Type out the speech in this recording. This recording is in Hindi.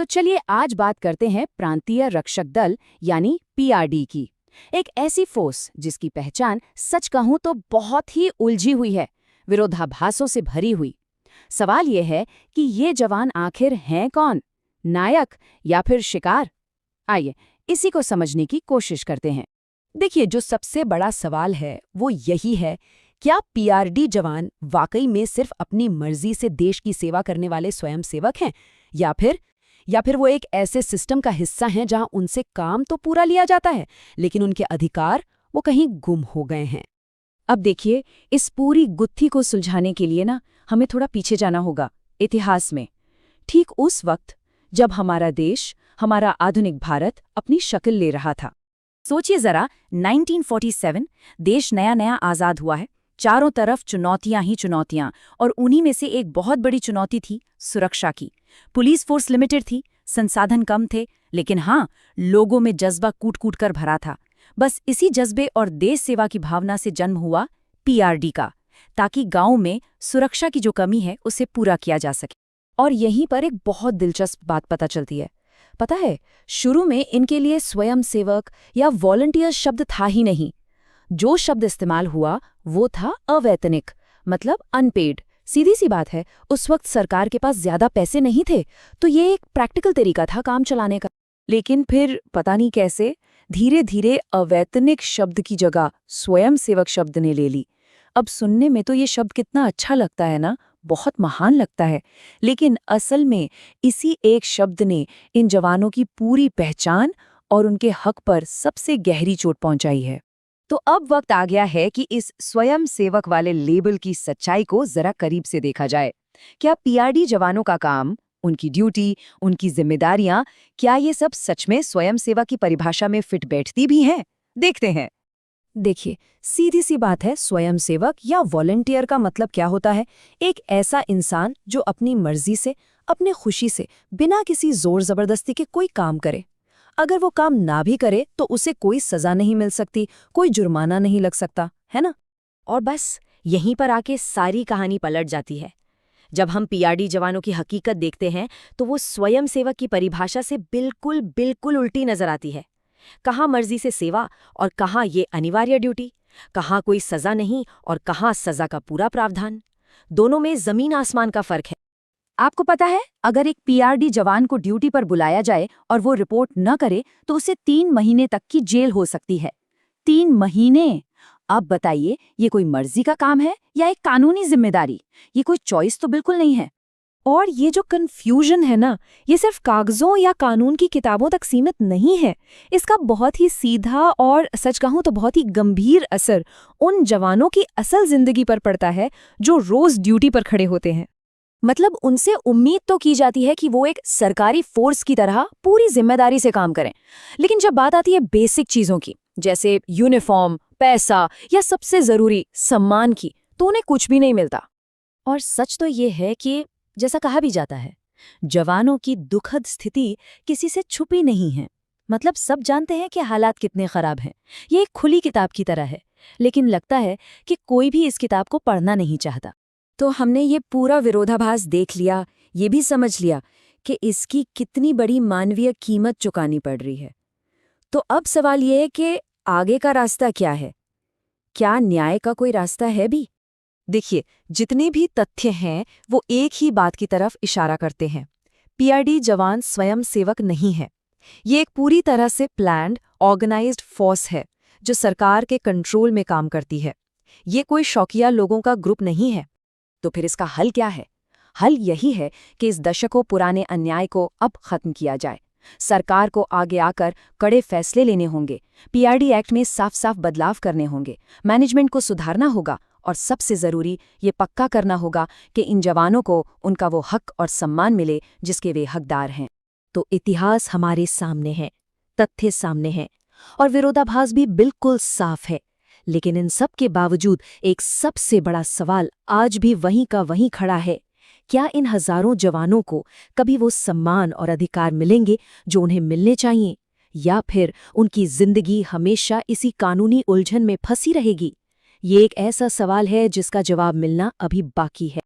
तो चलिए आज बात करते हैं प्रांतीय रक्षक दल यानी पीआरडी की। एक ऐसी फोर्स जिसकी पहचान सच कहूं तो बहुत ही उलझी हुई है, विरोधाभासों से भरी हुई। सवाल यह है कि ये जवान आखिर हैं कौन, नायक या फिर शिकार? आइए इसी को समझने की कोशिश करते हैं। देखिए, जो सबसे बड़ा सवाल है वो यही है, क्या पीआरडी जवान वाकई में सिर्फ अपनी मर्जी से देश की सेवा करने वाले स्वयंसेवक हैं, या फिर वो एक ऐसे सिस्टम का हिस्सा हैं जहां उनसे काम तो पूरा लिया जाता है लेकिन उनके अधिकार वो कहीं गुम हो गए हैं। अब देखिए, इस पूरी गुत्थी को सुलझाने के लिए हमें थोड़ा पीछे जाना होगा इतिहास में। ठीक उस वक्त जब हमारा देश, हमारा आधुनिक भारत अपनी शक्ल ले रहा था। सोचिए जरा, 1947 देश नया नया आज़ाद हुआ है, चारों तरफ चुनौतियां ही चुनौतियां, और उन्हीं में से एक बहुत बड़ी चुनौती थी सुरक्षा की। पुलिस फोर्स लिमिटेड थी, संसाधन कम थे, लेकिन हाँ, लोगों में जज्बा कूट कूट कर भरा था। बस इसी जज्बे और देश सेवा की भावना से जन्म हुआ पीआरडी का, ताकि गांव में सुरक्षा की जो कमी है उसे पूरा किया जा सके। और यहीं पर एक बहुत दिलचस्प बात पता चलती है। पता है, शुरू में इनके लिए स्वयंसेवक या वॉलंटियर शब्द था ही नहीं। जो शब्द इस्तेमाल हुआ वो था अवैतनिक, मतलब अनपेड। सीधी सी बात है, उस वक्त सरकार के पास ज्यादा पैसे नहीं थे, तो ये एक प्रैक्टिकल तरीका था काम चलाने का। लेकिन फिर पता नहीं कैसे धीरे धीरे अवैतनिक शब्द की जगह स्वयंसेवक शब्द ने ले ली। अब सुनने में तो ये शब्द कितना अच्छा लगता है ना, बहुत महान लगता है, लेकिन असल में इसी एक शब्द ने इन जवानों की पूरी पहचान और उनके हक पर सबसे गहरी चोट पहुंचाई है। तो अब वक्त आ गया है कि इस स्वयं सेवक वाले लेबल की सच्चाई को जरा करीब से देखा जाए। क्या पीआरडी जवानों का काम, उनकी ड्यूटी, उनकी जिम्मेदारियां, क्या ये सब सच में स्वयं सेवा की परिभाषा में फिट बैठती भी हैं? देखते हैं। देखिए, सीधी सी बात है, स्वयंसेवक या वॉलंटियर का मतलब क्या होता है? एक ऐसा इंसान जो अपनी मर्जी से, अपने खुशी से, बिना किसी जोर जबरदस्ती के कोई काम करे। अगर वो काम ना भी करे तो उसे कोई सजा नहीं मिल सकती, कोई जुर्माना नहीं लग सकता, है ना? और बस यहीं पर आके सारी कहानी पलट जाती है। जब हम पीआरडी जवानों की हकीकत देखते हैं तो वो स्वयंसेवक की परिभाषा से बिल्कुल बिल्कुल उल्टी नजर आती है। कहाँ मर्जी से सेवा और कहाँ ये अनिवार्य ड्यूटी, कहाँ कोई सजा नहीं और कहाँ सजा का पूरा प्रावधान। दोनों में जमीन आसमान का फर्क है। आपको पता है, अगर एक पीआरडी जवान को ड्यूटी पर बुलाया जाए और वो रिपोर्ट न करे तो उसे 3 महीने तक की जेल हो सकती है। 3 महीने! अब बताइए, ये कोई मर्जी का काम है या एक कानूनी जिम्मेदारी? ये कोई चॉइस तो बिल्कुल नहीं है। और ये जो कन्फ्यूजन है ना, ये सिर्फ कागजों या कानून की किताबों तक सीमित नहीं है। इसका बहुत ही सीधा और सच कहूं तो बहुत ही गंभीर असर उन जवानों की असल जिंदगी पर पड़ता है जो रोज ड्यूटी पर खड़े होते हैं। मतलब उनसे उम्मीद तो की जाती है कि वो एक सरकारी फोर्स की तरह पूरी जिम्मेदारी से काम करें, लेकिन जब बात आती है बेसिक चीजों की, जैसे यूनिफॉर्म, पैसा या सबसे जरूरी सम्मान की, तो उन्हें कुछ भी नहीं मिलता। और सच तो ये है कि जैसा कहा भी जाता है, जवानों की दुखद स्थिति किसी से छुपी नहीं है। मतलब सब जानते हैं कि हालात कितने खराब हैं। ये एक खुली किताब की तरह है, लेकिन लगता है कि कोई भी इस किताब को पढ़ना नहीं चाहता। तो हमने ये पूरा विरोधाभास देख लिया, ये भी समझ लिया कि इसकी कितनी बड़ी मानवीय कीमत चुकानी पड़ रही है। तो अब सवाल ये है कि आगे का रास्ता क्या है? क्या न्याय का कोई रास्ता है भी? देखिए, जितने भी तथ्य हैं वो एक ही बात की तरफ इशारा करते हैं। पीआरडी जवान स्वयं सेवक नहीं है। ये एक पूरी तरह से प्लान्ड, ऑर्गेनाइज्ड फोर्स है जो सरकार के कंट्रोल में काम करती है। ये कोई शौकिया लोगों का ग्रुप नहीं है। तो फिर इसका हल क्या है? हल यही है कि इस दशकों पुराने अन्याय को अब खत्म किया जाए। सरकार को आगे आकर कड़े फैसले लेने होंगे, पीआरडी एक्ट में साफ साफ बदलाव करने होंगे, मैनेजमेंट को सुधारना होगा, और सबसे जरूरी ये पक्का करना होगा कि इन जवानों को उनका वो हक और सम्मान मिले जिसके वे हकदार हैं। तो इतिहास हमारे सामने है, तथ्य सामने हैं, और विरोधाभास भी बिल्कुल साफ है। लेकिन इन सब के बावजूद एक सबसे बड़ा सवाल आज भी वहीं का वहीं खड़ा है। क्या इन हजारों जवानों को कभी वो सम्मान और अधिकार मिलेंगे जो उन्हें मिलने चाहिए, या फिर उनकी जिंदगी हमेशा इसी कानूनी उलझन में फंसी रहेगी? ये एक ऐसा सवाल है जिसका जवाब मिलना अभी बाकी है।